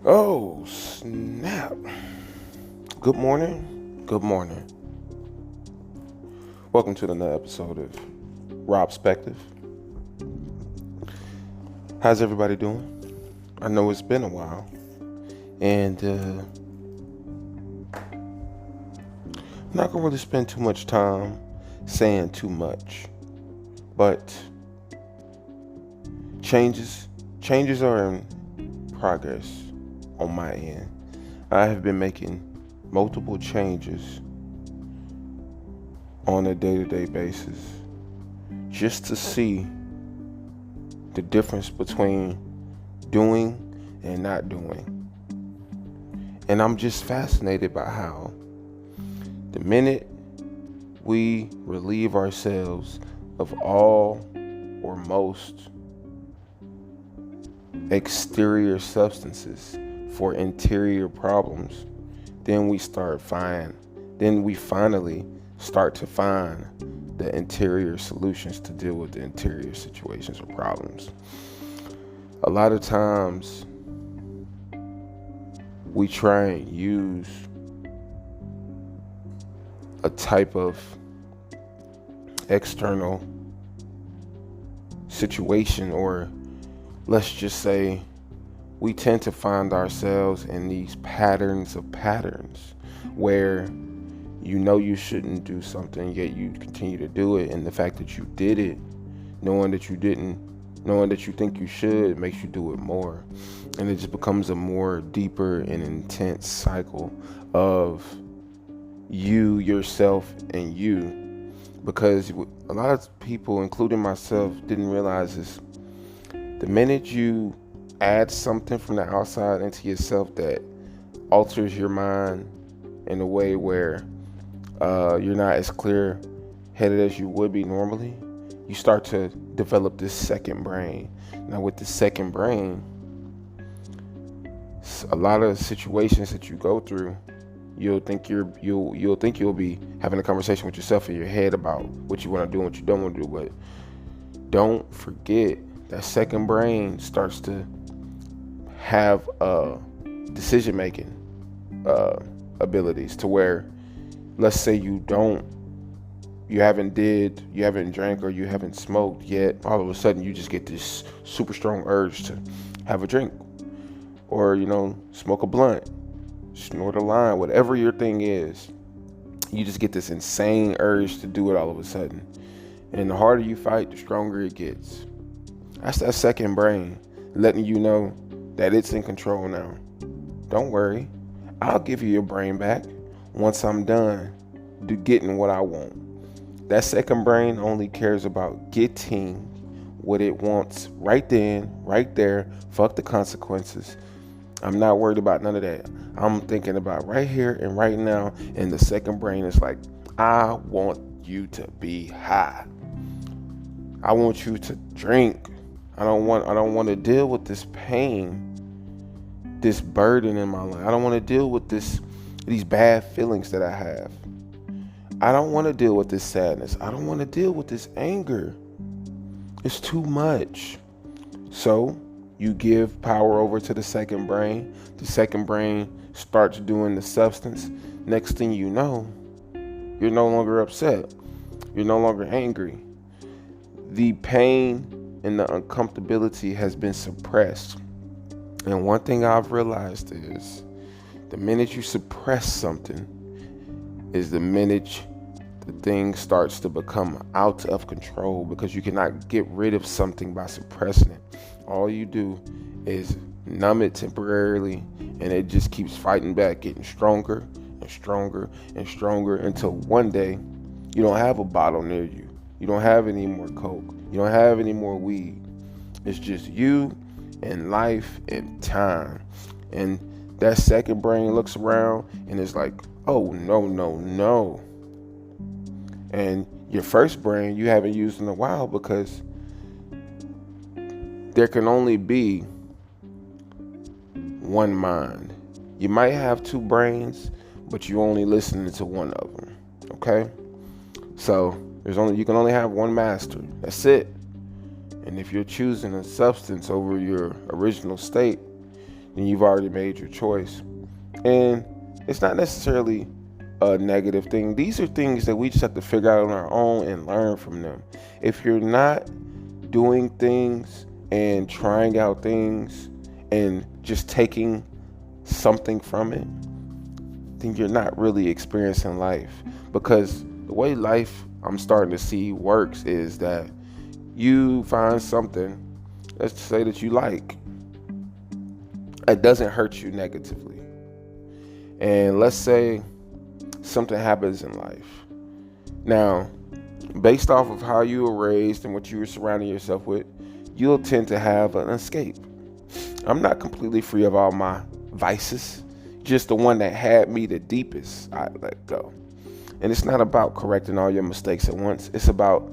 Oh, snap. Good morning. Good morning. Welcome to another episode of Rob Spective. How's everybody doing? I know it's been a while. And I'm not going to really spend too much time saying too much. But changes are in progress on my end. I have been making multiple changes on a day-to-day basis just to see the difference between doing and not doing. And I'm just fascinated by how the minute we relieve ourselves of all or most exterior substances for interior problems, then we finally start to find the interior solutions to deal with the interior situations or problems. A lot of times we try and use a type of external situation, or let's just say we tend to find ourselves in these patterns where you know you shouldn't do something, yet you continue to do it, and the fact that you did it, knowing that you didn't, knowing that you think you should, makes you do it more. And it just becomes a more deeper and intense cycle of you, yourself, and you. Because a lot of people, including myself, didn't realize this. The minute you add something from the outside into yourself that alters your mind in a way where you're not as clear headed as you would be normally, you start to develop this second brain. Now with the second brain, a lot of situations that you go through, you'll think you'll be having a conversation with yourself in your head about what you want to do and what you don't want to do. But don't forget that second brain starts to have decision making abilities, to where, let's say you haven't drank or you haven't smoked yet, all of a sudden you just get this super strong urge to have a drink, or smoke a blunt, snort a line, whatever your thing is. You just get this insane urge to do it all of a sudden, and the harder you fight, the stronger it gets. That's that second brain letting you know that it's in control now. Don't worry, I'll give you your brain back once I'm done getting what I want. That second brain only cares about getting what it wants right then, right there. Fuck the consequences. I'm not worried about none of that. I'm thinking about right here and right now. And the second brain is like, I want you to be high. I want you to drink. I don't want to deal with this pain, this burden in my life. I don't want to deal with these bad feelings that I have. I don't want to deal with this sadness. I don't want to deal with this anger. It's too much. So you give power over to the second brain. The second brain starts doing the substance. Next thing you know, you're no longer upset. You're no longer angry. The pain and the uncomfortability has been suppressed. And one thing I've realized is the minute you suppress something is the minute the thing starts to become out of control, because you cannot get rid of something by suppressing it. All you do is numb it temporarily, and it just keeps fighting back, getting stronger and stronger and stronger, until one day you don't have a bottle near you. You don't have any more Coke. You don't have any more weed. It's just you and life and time. And that second brain looks around and is like, oh, no, no, no. And your first brain you haven't used in a while, because there can only be one mind. You might have two brains, but you only listening to one of them. Okay? So you can only have one master. That's it. And if you're choosing a substance over your original state, then you've already made your choice. And it's not necessarily a negative thing. These are things that we just have to figure out on our own and learn from them. If you're not doing things and trying out things and just taking something from it, then you're not really experiencing life. Because the way life, I'm starting to see, works is that you find something, let's say, that you like. It doesn't hurt you negatively. And let's say something happens in life. Now, based off of how you were raised and what you were surrounding yourself with, you'll tend to have an escape. I'm not completely free of all my vices. Just the one that had me the deepest, I let go. And it's not about correcting all your mistakes at once. It's about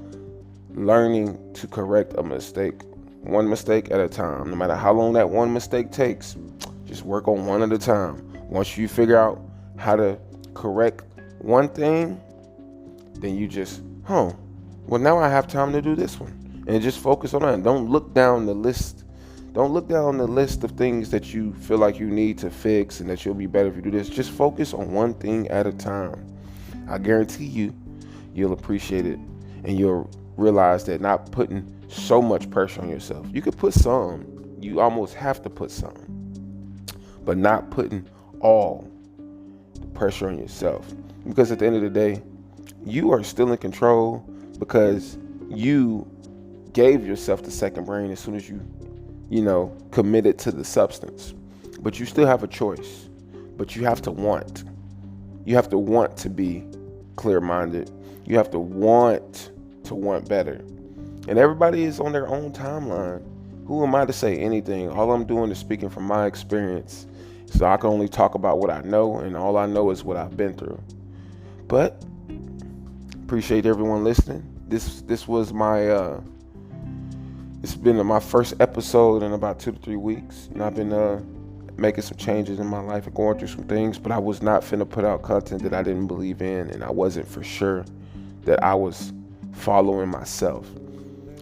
learning to correct a mistake, one mistake at a time. No matter how long that one mistake takes, just work on one at a time. Once you figure out how to correct one thing, then you just, well, now I have time to do this one. And just focus on that. Don't look down the list. Don't look down the list of things that you feel like you need to fix and that you'll be better if you do this. Just focus on one thing at a time. I guarantee you'll appreciate it, and you'll realize that not putting so much pressure on yourself. You could put some. You almost have to put some. But not putting all the pressure on yourself. Because at the end of the day, you are still in control because you gave yourself the second brain as soon as you committed to the substance. But you still have a choice. But you have to want. You have to want to be clear-minded. You have to want better. And everybody is on their own timeline. Who am I to say anything? All I'm doing is speaking from my experience. So I can only talk about what I know, and all I know is what I've been through. But appreciate everyone listening. This was my it's been my first episode in about 2 to 3 weeks, and I've been making some changes in my life and going through some things, but I was not finna put out content that I didn't believe in, and I wasn't for sure that I was following myself.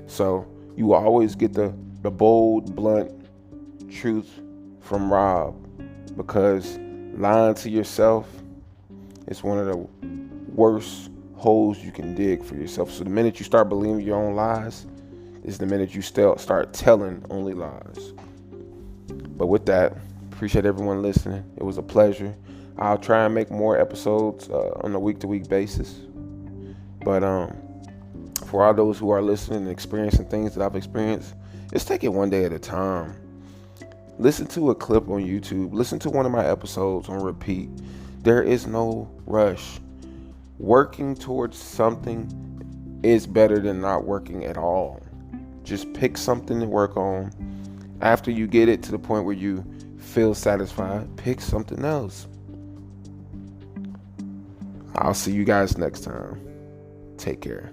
So you will always get the bold, blunt truth from Rob, because lying to yourself is one of the worst holes you can dig for yourself. So the minute you start believing your own lies is the minute you start telling only lies. But with that, appreciate everyone listening. It was a pleasure. I'll try and make more episodes on a week-to-week basis. But for all those who are listening and experiencing things that I've experienced, just take it one day at a time. Listen to a clip on YouTube. Listen to one of my episodes on repeat. There is no rush. Working towards something is better than not working at all. Just pick something to work on. After you get it to the point where you feel satisfied, pick something else. I'll see you guys next time. Take care.